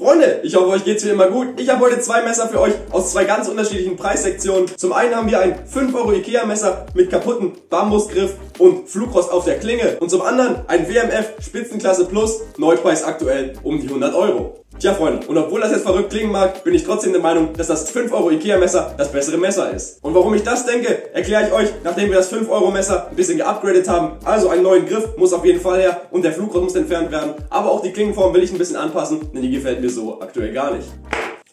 Freunde, ich hoffe, euch geht's wie immer gut. Ich habe heute zwei Messer für euch aus zwei ganz unterschiedlichen Preissektionen. Zum einen haben wir ein 5 € Ikea Messer mit kaputtem Bambusgriff und Flugrost auf der Klinge. Und zum anderen ein WMF Spitzenklasse Plus, Neupreis aktuell um die 100 €. Tja Freunde, und obwohl das jetzt verrückt klingen mag, bin ich trotzdem der Meinung, dass das 5 € Ikea Messer das bessere Messer ist. Und warum ich das denke, erkläre ich euch, nachdem wir das 5 € Messer ein bisschen geupgradet haben. Also einen neuen Griff muss auf jeden Fall her und der Flugrost muss entfernt werden. Aber auch die Klingenform will ich ein bisschen anpassen, denn die gefällt mir so aktuell gar nicht.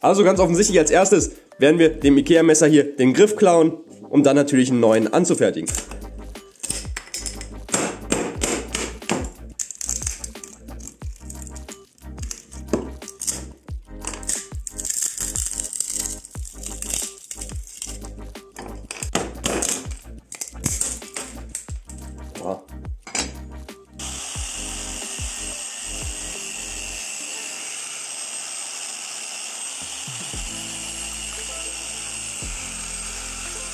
Also ganz offensichtlich als erstes werden wir dem Ikea Messer hier den Griff klauen, um dann natürlich einen neuen anzufertigen.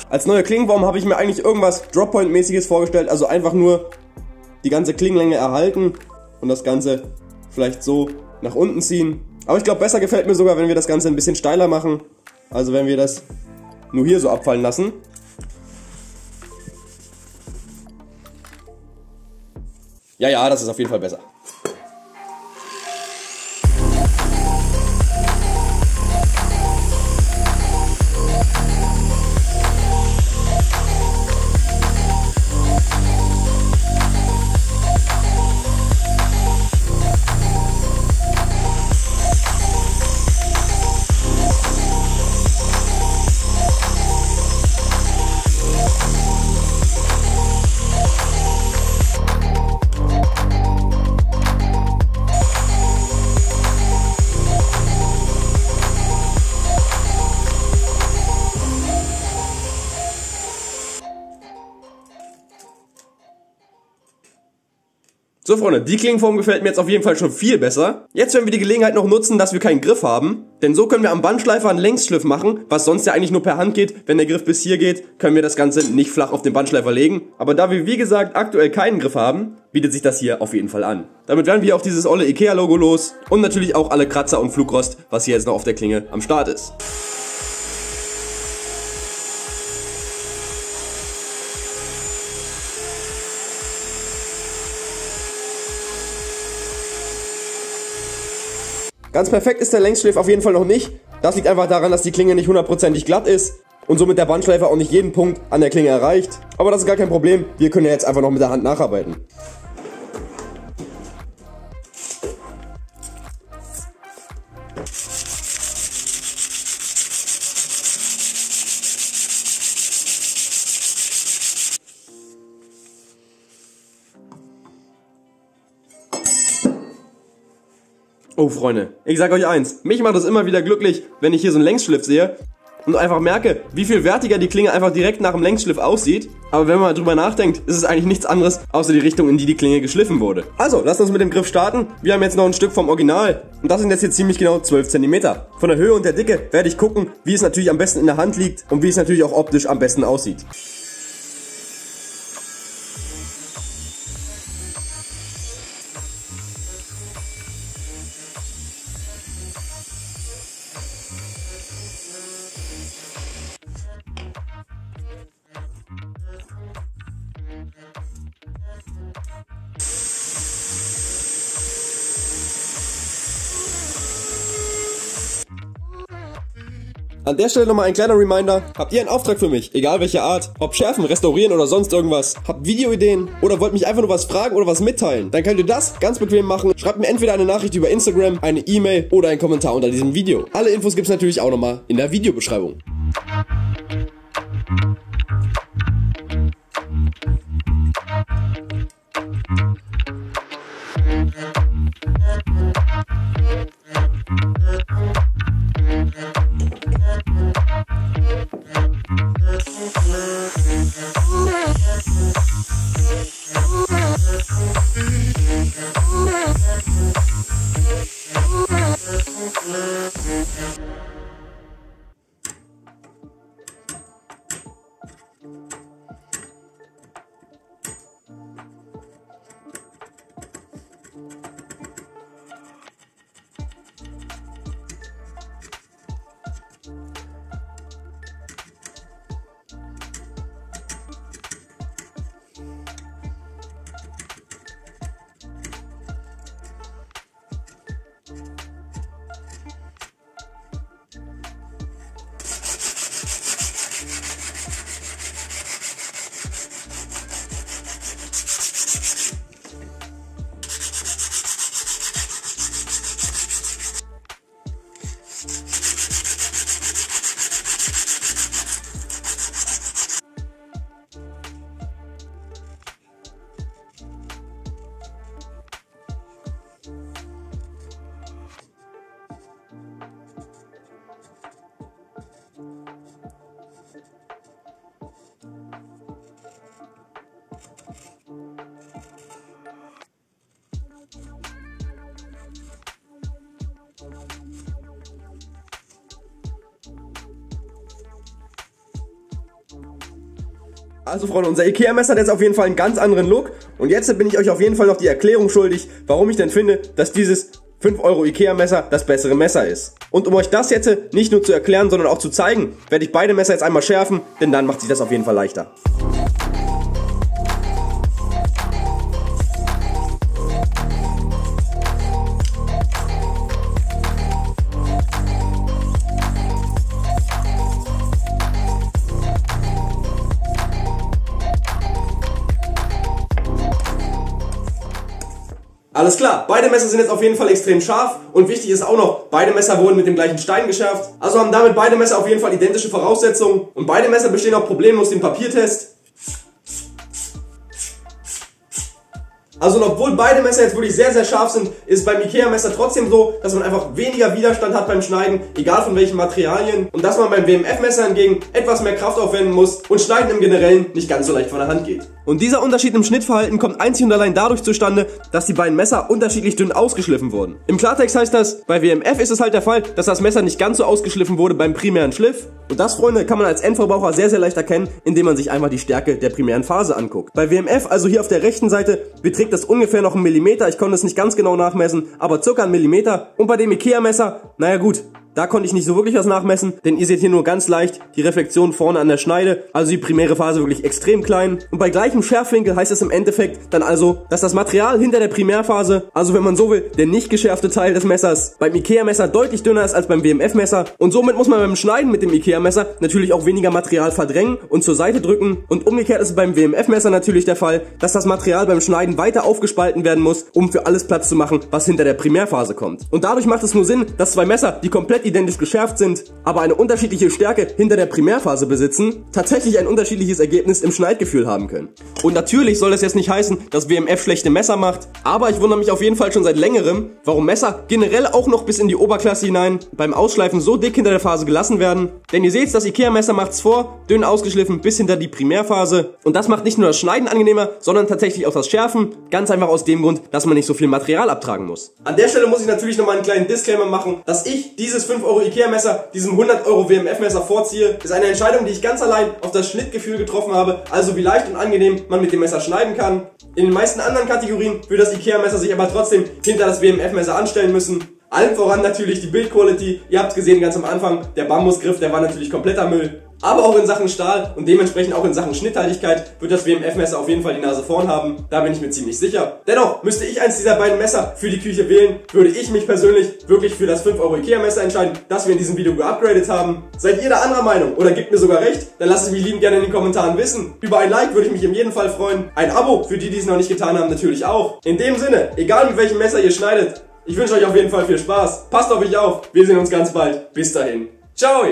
Als neue Klingenform habe ich mir eigentlich irgendwas Droppoint-mäßiges vorgestellt, also einfach nur die ganze Klingenlänge erhalten und das Ganze vielleicht so nach unten ziehen. Aber ich glaube, besser gefällt mir sogar, wenn wir das Ganze ein bisschen steiler machen, also wenn wir das nur hier so abfallen lassen. Ja, das ist auf jeden Fall besser. So Freunde, die Klingenform gefällt mir jetzt auf jeden Fall schon viel besser. Jetzt werden wir die Gelegenheit noch nutzen, dass wir keinen Griff haben. Denn so können wir am Bandschleifer einen Längsschliff machen, was sonst ja eigentlich nur per Hand geht. Wenn der Griff bis hier geht, können wir das Ganze nicht flach auf den Bandschleifer legen. Aber da wir wie gesagt aktuell keinen Griff haben, bietet sich das hier auf jeden Fall an. Damit werden wir auch dieses olle Ikea Logo los und natürlich auch alle Kratzer und Flugrost, was hier jetzt noch auf der Klinge am Start ist. Ganz perfekt ist der Längsschliff auf jeden Fall noch nicht. Das liegt einfach daran, dass die Klinge nicht hundertprozentig glatt ist und somit der Bandschleifer auch nicht jeden Punkt an der Klinge erreicht. Aber das ist gar kein Problem, wir können ja jetzt einfach noch mit der Hand nacharbeiten. Oh Freunde, ich sag euch eins, mich macht es immer wieder glücklich, wenn ich hier so einen Längsschliff sehe und einfach merke, wie viel wertiger die Klinge einfach direkt nach dem Längsschliff aussieht. Aber wenn man mal drüber nachdenkt, ist es eigentlich nichts anderes, außer die Richtung, in die die Klinge geschliffen wurde. Also, lasst uns mit dem Griff starten. Wir haben jetzt noch ein Stück vom Original und das sind jetzt hier ziemlich genau 12 cm. Von der Höhe und der Dicke werde ich gucken, wie es natürlich am besten in der Hand liegt und wie es natürlich auch optisch am besten aussieht. An der Stelle nochmal ein kleiner Reminder, habt ihr einen Auftrag für mich, egal welche Art, ob schärfen, restaurieren oder sonst irgendwas, habt Videoideen oder wollt mich einfach nur was fragen oder was mitteilen, dann könnt ihr das ganz bequem machen. Schreibt mir entweder eine Nachricht über Instagram, eine E-Mail oder einen Kommentar unter diesem Video. Alle Infos gibt's natürlich auch nochmal in der Videobeschreibung. Also Freunde, unser Ikea-Messer hat jetzt auf jeden Fall einen ganz anderen Look. Und jetzt bin ich euch auf jeden Fall noch die Erklärung schuldig, warum ich denn finde, dass dieses 5 Euro Ikea-Messer das bessere Messer ist. Und um euch das jetzt nicht nur zu erklären, sondern auch zu zeigen, werde ich beide Messer jetzt einmal schärfen, denn dann macht sich das auf jeden Fall leichter. Alles klar, beide Messer sind jetzt auf jeden Fall extrem scharf und wichtig ist auch noch, beide Messer wurden mit dem gleichen Stein geschärft. Also haben damit beide Messer auf jeden Fall identische Voraussetzungen und beide Messer bestehen auch problemlos dem Papiertest. Also obwohl beide Messer jetzt wirklich sehr, sehr scharf sind, ist beim Ikea-Messer trotzdem so, dass man einfach weniger Widerstand hat beim Schneiden, egal von welchen Materialien. Und dass man beim WMF-Messer hingegen etwas mehr Kraft aufwenden muss und Schneiden im Generellen nicht ganz so leicht von der Hand geht. Und dieser Unterschied im Schnittverhalten kommt einzig und allein dadurch zustande, dass die beiden Messer unterschiedlich dünn ausgeschliffen wurden. Im Klartext heißt das, bei WMF ist es halt der Fall, dass das Messer nicht ganz so ausgeschliffen wurde beim primären Schliff. Und das, Freunde, kann man als Endverbraucher sehr, sehr leicht erkennen, indem man sich einfach die Stärke der primären Phase anguckt. Bei WMF, also hier auf der rechten Seite, beträgt das ungefähr noch 1 Millimeter. Ich konnte es nicht ganz genau nachmessen, aber circa 1 Millimeter. Und bei dem Ikea-Messer, naja gut, da konnte ich nicht so wirklich was nachmessen, denn ihr seht hier nur ganz leicht die Reflexion vorne an der Schneide, also die primäre Phase wirklich extrem klein. Und bei gleichem Schärfwinkel heißt es im Endeffekt dann also, dass das Material hinter der Primärphase, also wenn man so will, der nicht geschärfte Teil des Messers, beim Ikea-Messer deutlich dünner ist als beim WMF-Messer. Und somit muss man beim Schneiden mit dem Ikea-Messer natürlich auch weniger Material verdrängen und zur Seite drücken. Und umgekehrt ist es beim WMF-Messer natürlich der Fall, dass das Material beim Schneiden weiter aufgespalten werden muss, um für alles Platz zu machen, was hinter der Primärphase kommt. Und dadurch macht es nur Sinn, dass zwei Messer, die komplett identisch geschärft sind, aber eine unterschiedliche Stärke hinter der Primärphase besitzen, tatsächlich ein unterschiedliches Ergebnis im Schneidgefühl haben können. Und natürlich soll das jetzt nicht heißen, dass WMF schlechte Messer macht, aber ich wundere mich auf jeden Fall schon seit längerem, warum Messer generell auch noch bis in die Oberklasse hinein beim Ausschleifen so dick hinter der Phase gelassen werden. Denn ihr seht, das Ikea-Messer macht's vor, dünn ausgeschliffen bis hinter die Primärphase. Und das macht nicht nur das Schneiden angenehmer, sondern tatsächlich auch das Schärfen, ganz einfach aus dem Grund, dass man nicht so viel Material abtragen muss. An der Stelle muss ich natürlich nochmal einen kleinen Disclaimer machen, dass ich dieses 5 Euro Ikea-Messer diesem 100 Euro WMF-Messer vorziehe, ist eine Entscheidung, die ich ganz allein auf das Schnittgefühl getroffen habe, also wie leicht und angenehm man mit dem Messer schneiden kann. In den meisten anderen Kategorien würde das Ikea-Messer sich aber trotzdem hinter das WMF-Messer anstellen müssen. Allen voran natürlich die Bildquality, ihr habt es gesehen ganz am Anfang, der Bambusgriff, der war natürlich kompletter Müll. Aber auch in Sachen Stahl und dementsprechend auch in Sachen Schnitthaltigkeit wird das WMF-Messer auf jeden Fall die Nase vorn haben, da bin ich mir ziemlich sicher. Dennoch, müsste ich eins dieser beiden Messer für die Küche wählen, würde ich mich persönlich wirklich für das 5 Euro Ikea-Messer entscheiden, das wir in diesem Video geupgradet haben. Seid ihr da anderer Meinung oder gebt mir sogar recht? Dann lasst es mich liebend gerne in den Kommentaren wissen. Über ein Like würde ich mich in jedem Fall freuen. Ein Abo für die, die es noch nicht getan haben, natürlich auch. In dem Sinne, egal mit welchem Messer ihr schneidet, ich wünsche euch auf jeden Fall viel Spaß. Passt auf euch auf. Wir sehen uns ganz bald. Bis dahin. Ciao!